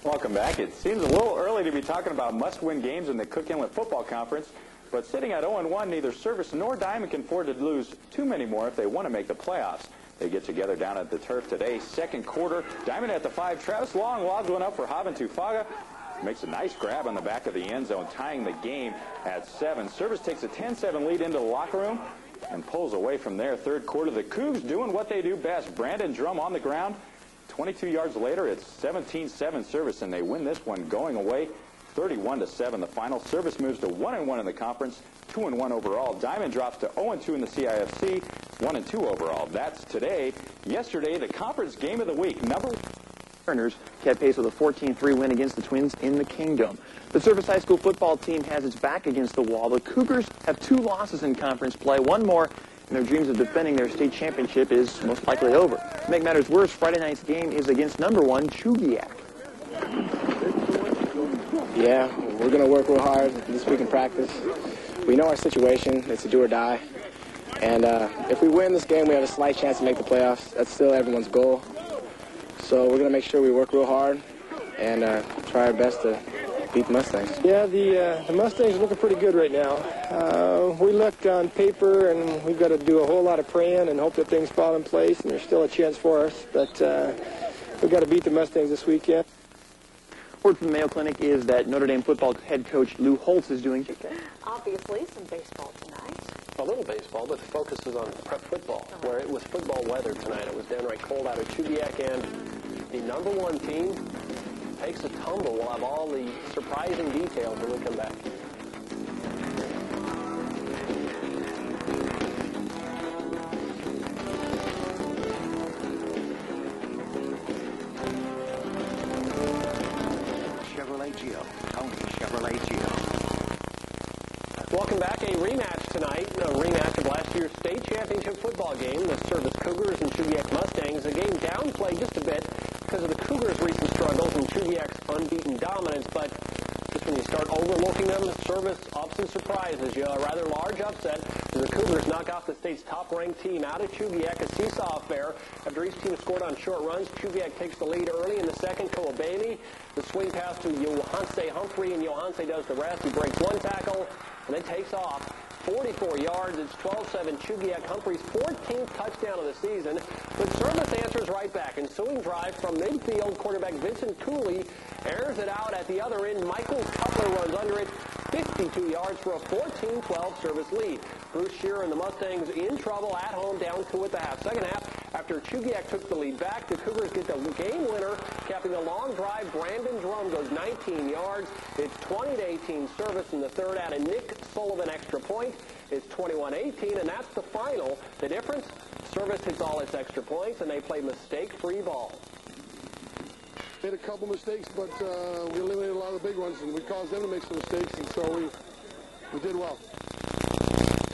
Welcome back. It seems a little early to be talking about must-win games in the Cook Inlet Football Conference, but sitting at 0-1, neither Service nor Diamond can afford to lose too many more if they want to make the playoffs. They get together down at the turf today. Second quarter, Diamond at the 5. Travis Long lobs one up for Havan Tufaga. Makes a nice grab on the back of the end zone, tying the game at 7. Service takes a 10-7 lead into the locker room and pulls away from there. Third quarter, the Cougs doing what they do best. Brandon Drum on the ground. 22 yards later, it's 17-7 Service, and they win this one going away 31-7. The final. Service moves to 1-1 in the conference, 2-1 overall. Diamond drops to 0-2 in the CIFC, 1-2 overall. That's today. Yesterday, the conference game of the week. Mariners kept pace with a 14-3 win against the Twins in the Kingdom. The Service High School football team has its back against the wall. The Cougars have 2 losses in conference play, one more, and their dreams of defending their state championship is most likely over. To make matters worse, Friday night's game is against #1 Chugiak. Yeah, we're going to work real hard this week in practice. We know our situation. It's a do or die. And if we win this game, we have a slight chance to make the playoffs. That's still everyone's goal. So we're going to make sure we work real hard and try our best to beat the Mustangs. Yeah, the Mustangs are looking pretty good right now. We looked on paper, and we've got to do a whole lot of praying and hope that things fall in place, and there's still a chance for us. But we've got to beat the Mustangs this weekend. Word from the Mayo Clinic is that Notre Dame football head coach Lou Holtz is doing okay. Obviously, some baseball tonight. A little baseball, but the focus is on prep football, where it was football weather tonight. It was downright cold out of Chugiak, and the #1 team takes a tumble. We'll have all the surprising details when we come back. Welcome back. A rematch tonight, a rematch of last year's state championship football game, the Service Cougars and Chugiak Mustangs. A game downplayed just a bit because of the Cougars' recent struggles and Chugiak's unbeaten dominance, but just when you start overlooking them, Service often surprises you. A rather large upset as the Cougars knock off the state's top-ranked team out of Chugiak, a seesaw affair. After each team scored on short runs, Chugiak takes the lead early in the second. Koa Bailey, the swing pass to Johanse Humphrey, and Johanse does the rest. He breaks one tackle and then takes off 44 yards. It's 12-7 Chugiak. Humphrey's 14th touchdown of the season. But Service answers right back. Ensuing drive from midfield, quarterback Vincent Cooley airs it out at the other end. Michael Cutler runs under it, 52 yards for a 14-12 Service lead. Bruce Shearer and the Mustangs in trouble at home, down 2 at the half. Second half, after Chugiak took the lead back, the Cougars get the game winner, capping a long drive. Brandon Drum goes 19 yards. It's 20-18 Service in the third at a Nick Sullivan extra point. It's 21-18, and that's the final. The difference, Service hits all its extra points, and they play mistake-free ball. Made a couple mistakes, but we eliminated a lot of the big ones, and we caused them to make some mistakes, and so we did well.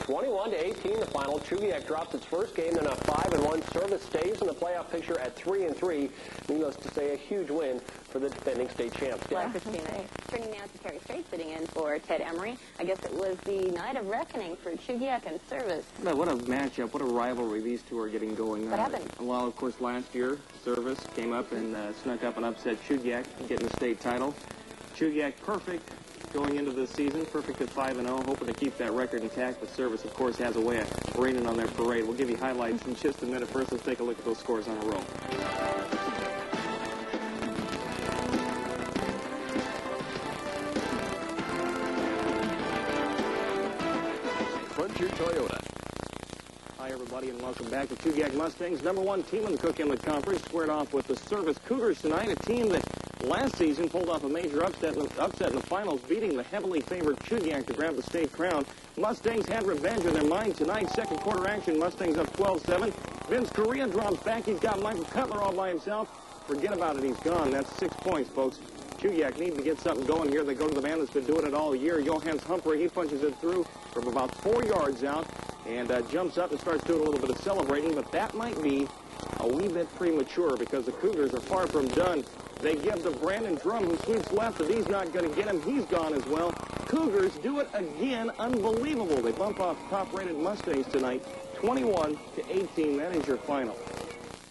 21-18, the final. Chugiak drops its first game in a 5-1. Service stays in the playoff picture at 3-3. Needless to say, a huge win for the defending state champs. Well, Christina, turning now to Terry Strait, sitting in for Ted Emery. I guess it was the night of reckoning for Chugiak and Service. What a matchup, what a rivalry these two are getting going on. What happened? Well, of course, last year, Service came up and snuck up and upset Chugiak, getting the state title. Chugiak perfect going into this season, perfect at 5-0, hoping to keep that record intact, but Service, of course, has a way of raining on their parade. We'll give you highlights in just a minute. First, let's take a look at those scores on a roll. Frontier Toyota. Hi, everybody, and welcome back to Chugiak Mustangs. #1 team in the Cook Inlet Conference squared off with the Service Cougars tonight, a team that last season pulled off a major upset in the finals, beating the heavily favored Chugiak to grab the state crown. Mustangs had revenge on their mind tonight. Second quarter action, Mustangs up 12-7. Vince Correa drops back. He's got Michael Cutler all by himself. Forget about it. He's gone. That's 6 points, folks. Chugiak need to get something going here. They go to the man that's been doing it all year, Johannes Humphrey. He punches it through from about 4 yards out and jumps up and starts doing a little bit of celebrating, but that might be a wee bit premature because the Cougars are far from done. They give to Brandon Drum, who sweeps left, but he's not going to get him. He's gone as well. Cougars do it again. Unbelievable. They bump off top-rated Mustangs tonight, 21-18. That is your final.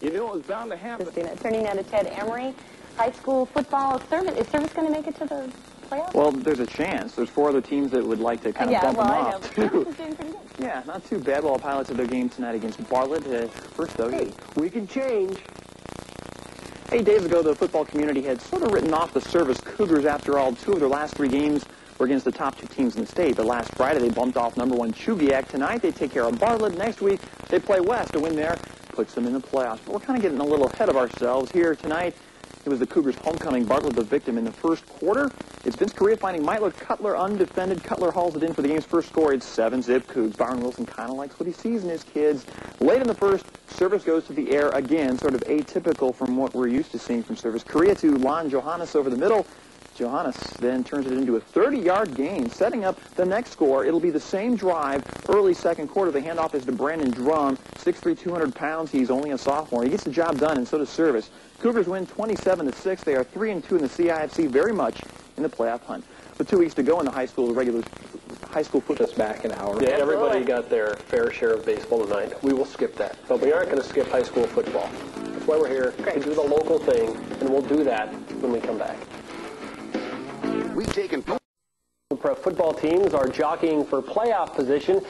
You knew it was bound to happen. Christina, turning now to Ted Emery. high school football. Is Service going to make it to the playoffs? Well, there's a chance. There's 4 other teams that would like to kind of bump them off, too. Service is doing pretty good. Yeah, not too bad. Well, Pilots have their game tonight against Bartlett. First, though, Hey, we can change. 8 days ago, the football community had sort of written off the Service Cougars. After all, 2 of their last 3 games were against the top 2 teams in the state. But last Friday, they bumped off number 1 Chugiak. Tonight, they take care of Bartlett. Next week, they play West. A win there puts them in the playoffs. But we're kind of getting a little ahead of ourselves here tonight. It was the Cougars' homecoming. Bartlett the victim in the first quarter. It's Vince Correa finding Meitler Cutler undefended. Cutler hauls it in for the game's first score. It's 7-zip Cougs. Byron Wilson kind of likes what he sees in his kids. Late in the first, Service goes to the air again, sort of atypical from what we're used to seeing from Service. Correa to Lon Johannes over the middle. Johannes then turns it into a 30-yard gain, setting up the next score. It'll be the same drive, early second quarter. The handoff is to Brandon Drum, 6'3", 200 pounds. He's only a sophomore. He gets the job done, and so does Service. Cougars win 27-6. They are 3-2 in the CIFC, very much in the playoff hunt. With 2 weeks to go in the high school football. Just back an hour. Yeah, everybody got their fair share of baseball tonight. We will skip that. But we aren't going to skip high school football. That's why we're here, to do the local thing, and we'll do that when we come back. We've taken Pro football teams are jockeying for playoff position.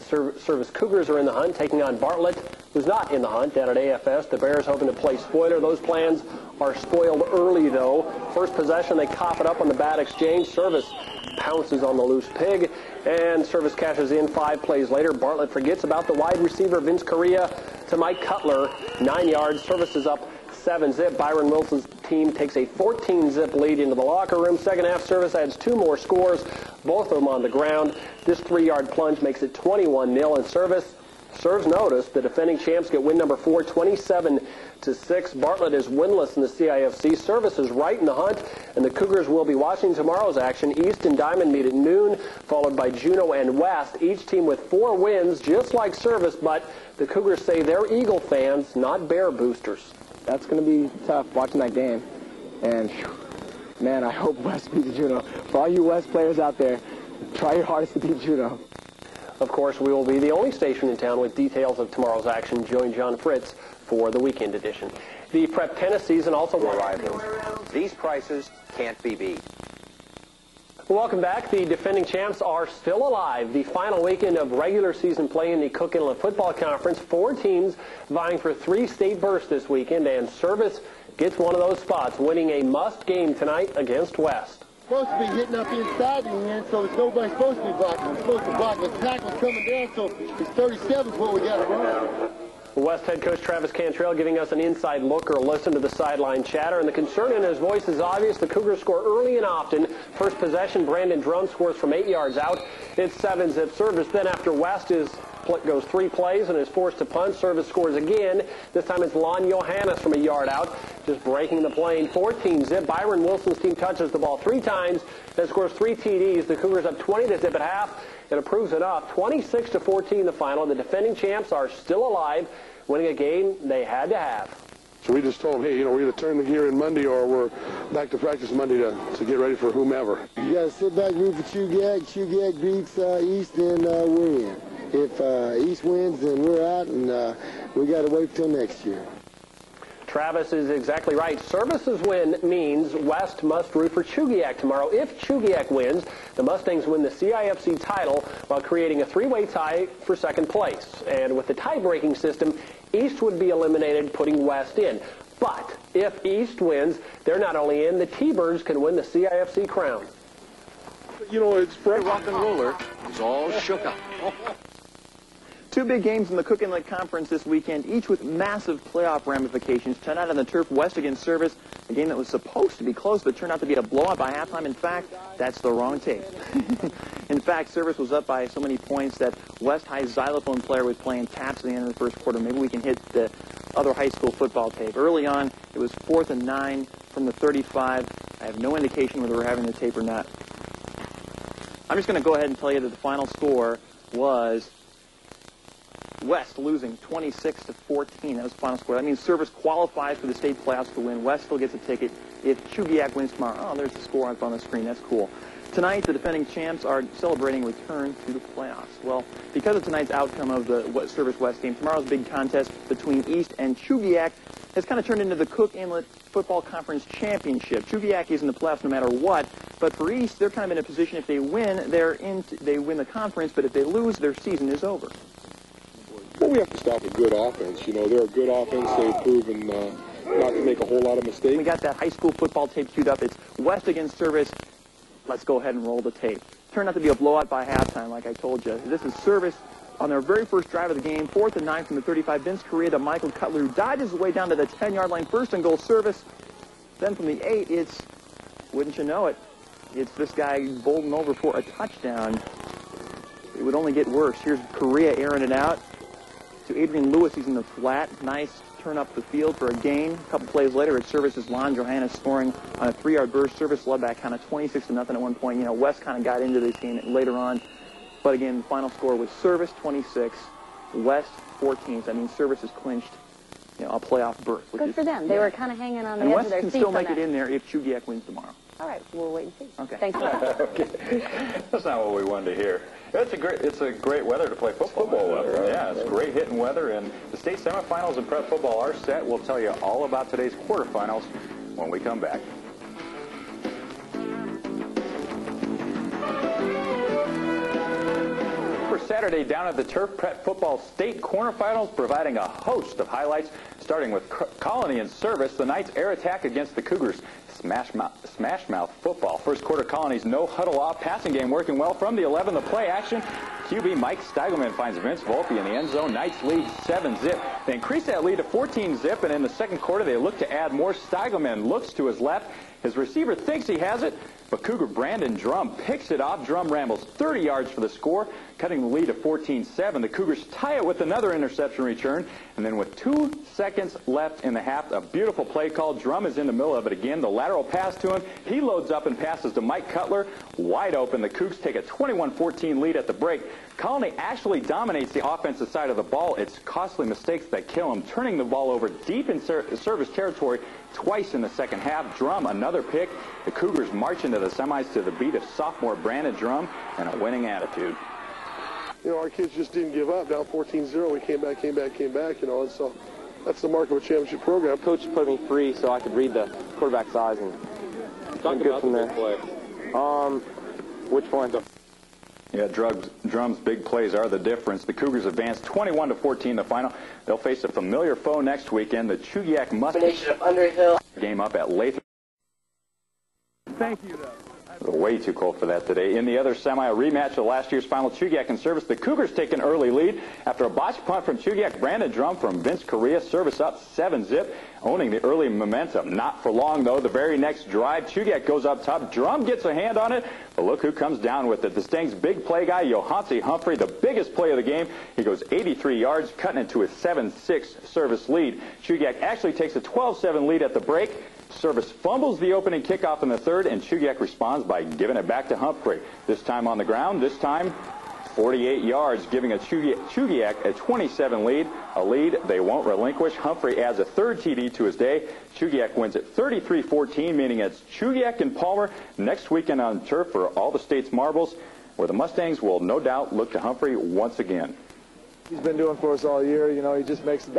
The Service Cougars are in the hunt, taking on Bartlett, who's not in the hunt down at AFS. The Bears hoping to play spoiler. Those plans are spoiled early, though. First possession, they cough it up on the bad exchange. Service pounces on the loose pig, and Service cashes in 5 plays later. Bartlett forgets about the wide receiver, Vince Correa, to Mike Cutler. 9 yards. Service is up 7-zip. Byron Wilson's team takes a 14-zip lead into the locker room. Second half, Service adds 2 more scores, both of them on the ground. This 3-yard plunge makes it 21-0, and Service serves notice. The defending champs get win number 4, 27-6. Bartlett is winless in the CIFC. Service is right in the hunt, and the Cougars will be watching tomorrow's action. East and Diamond meet at noon, followed by Juneau and West. Each team with 4 wins, just like Service, but the Cougars say they're Eagle fans, not Bear boosters. That's going to be tough watching that game. And, man, I hope West beats Juneau. For all you West players out there, try your hardest to beat Juneau. Of course, we will be the only station in town with details of tomorrow's action. Join John Fritz for the weekend edition. The prep tennis season also arrived. These prices can't be beat. Welcome back. The defending champs are still alive. The final weekend of regular season play in the Cook Inlet Football Conference. 4 teams vying for 3 state berths this weekend, and Service gets one of those spots, winning a must game tonight against West. Supposed to be hitting up inside the end, so it's nobody's supposed to be blocking. We're supposed to block. The tackle's coming down, so it's 37 is what we got to run. West head coach Travis Cantrell giving us an inside look or listen to the sideline chatter, and the concern in his voice is obvious. The Cougars score early and often. First possession, Brandon Drum scores from 8 yards out. It's 7-zip Service. Then after West goes 3 plays and is forced to punt, Service scores again. This time it's Lon Johannes from a yard out, just breaking the plane. 14-zip. Byron Wilson's team touches the ball 3 times and scores 3 TDs. The Cougars up 20-zip at half. And it proves enough. 26-14 the final. The defending champs are still alive, winning a game they had to have. So we just told them, hey, we're either turn the gear in Monday or we're back to practice Monday to get ready for whomever. You got to sit back and root for Chugiak. Chugiak beats East, and we're in. If East wins, then we're out, and we got to wait till next year. Travis is exactly right. Service's win means West must root for Chugiak tomorrow. If Chugiak wins, the Mustangs win the CIFC title while creating a 3-way tie for second place. And with the tie-breaking system, East would be eliminated, putting West in. But if East wins, they're not only in, the T-Birds can win the CIFC crown. It's Fred Rock and Roller is all shook up. 2 big games in the Cook Inlet Conference this weekend, each with massive playoff ramifications. Tonight on the turf, West against Service, a game that was supposed to be close but turned out to be a blowout by halftime. In fact, that's the wrong tape. In fact, Service was up by so many points that West High xylophone player was playing taps at the end of the first quarter. Maybe we can hit the other high school football tape. Early on, it was 4th and 9 from the 35. I have no indication whether we're having the tape or not. I'm just going to go ahead and tell you that the final score was West losing 26-14. That was the final score. That means Service qualifies for the state playoffs to win. West still gets a ticket if Chugiak wins tomorrow. Oh, there's the score up on the screen. That's cool. Tonight, the defending champs are celebrating return to the playoffs. Well, because of tonight's outcome of the Service West game, tomorrow's big contest between East and Chugiak has kind of turned into the Cook Inlet Football Conference Championship. Chugiak is in the playoffs no matter what, but for East, they're kind of in a position if they win, they win the conference, but if they lose, their season is over. Well, we have to stop a good offense. You know, they're a good offense. They've proven not to make a whole lot of mistakes. We got that high school football tape queued up. It's West against Service. Let's go ahead and roll the tape. Turned out to be a blowout by halftime, like I told you. This is Service on their very first drive of the game, 4th and 9 from the 35. Vince Correa to Michael Cutler, who dodges his way down to the 10-yard line. First and goal Service. Then from the 8, it's, wouldn't you know it, it's this guy bowling over for a touchdown. It would only get worse. Here's Correa airing it out to Adrian Lewis. He's in the flat. Nice turn up the field for a gain. A couple plays later, it's Service's Lon Johannes scoring on a 3-yard burst. Service led back kind of 26-0 at one point. You know, West kind of got into this game later on. But again, the final score was Service 26, West 14. So, I mean, Service has clinched, you know, a playoff berth. Good for them. They were kind of hanging on the and edge West of their can seats. still make it in there if Chugiak wins tomorrow. All right, we'll wait and see. Okay. Thanks a lot. Okay. That's not what we wanted to hear. It's a great weather to play football weather. Right? Yeah, it's great hitting weather, and the state semifinals in prep football are set. We'll tell you all about today's quarterfinals when we come back. For Saturday down at the Turf, prep football state quarterfinals providing a host of highlights, starting with Colony in Service. The Knights' air attack against the Cougars. Smash mouth football. First quarter, Colony's no huddle off passing game working well from the 11. The play action. QB Mike Steigelman finds Vince Volpe in the end zone. Knights lead 7-zip. They increase that lead to 14-zip, and in the second quarter, they look to add more. Steigelman looks to his left. His receiver thinks he has it, but Cougar Brandon Drum picks it off. Drum rambles 30 yards for the score, cutting the lead to 14-7. The Cougars tie it with another interception return, and then with 2 seconds left in the half, a beautiful play call. Drum is in the middle of it again. The lateral pass to him. He loads up and passes to Mike Cutler. Wide open. The Cougs take a 21-14 lead at the break. Colony actually dominates the offensive side of the ball. It's costly mistakes that kill him, turning the ball over deep in Service territory twice in the second half. Drum, another pick. The Cougars march into the semis to the beat of sophomore Brandon Drum and a winning attitude. You know, our kids just didn't give up. Down 14-0, we came back, you know, and so that's the mark of a championship program. Coach put me free so I could read the quarterback's eyes and good from there. Which one? Yeah, Drum's big plays are the difference. The Cougars advance 21-14 the final. They'll face a familiar foe next weekend, the Chugiak Mustangs. Game up at Lathrop. Thank you, though. Way too cold for that today. In the other semi, a rematch of last year's final, Chugiak in Service. The Cougars take an early lead after a botched punt from Chugiak. Brandon Drum from Vince Correa. Service up 7-zip, owning the early momentum. Not for long, though. The very next drive, Chugiak goes up top. Drum gets a hand on it, but look who comes down with it. The Stang's big play guy, Johansi Humphrey, the biggest play of the game. He goes 83 yards, cutting into a 7-6 Service lead. Chugiak actually takes a 12-7 lead at the break. Service fumbles the opening kickoff in the third, and Chugiak responds by giving it back to Humphrey. This time on the ground, this time 48 yards, giving a Chugiak a 27 lead, a lead they won't relinquish. Humphrey adds a third TD to his day. Chugiak wins at 33-14, meaning it's Chugiak and Palmer next weekend on turf for all the state's marbles, where the Mustangs will no doubt look to Humphrey once again. He's been doing for us all year. You know, he just makes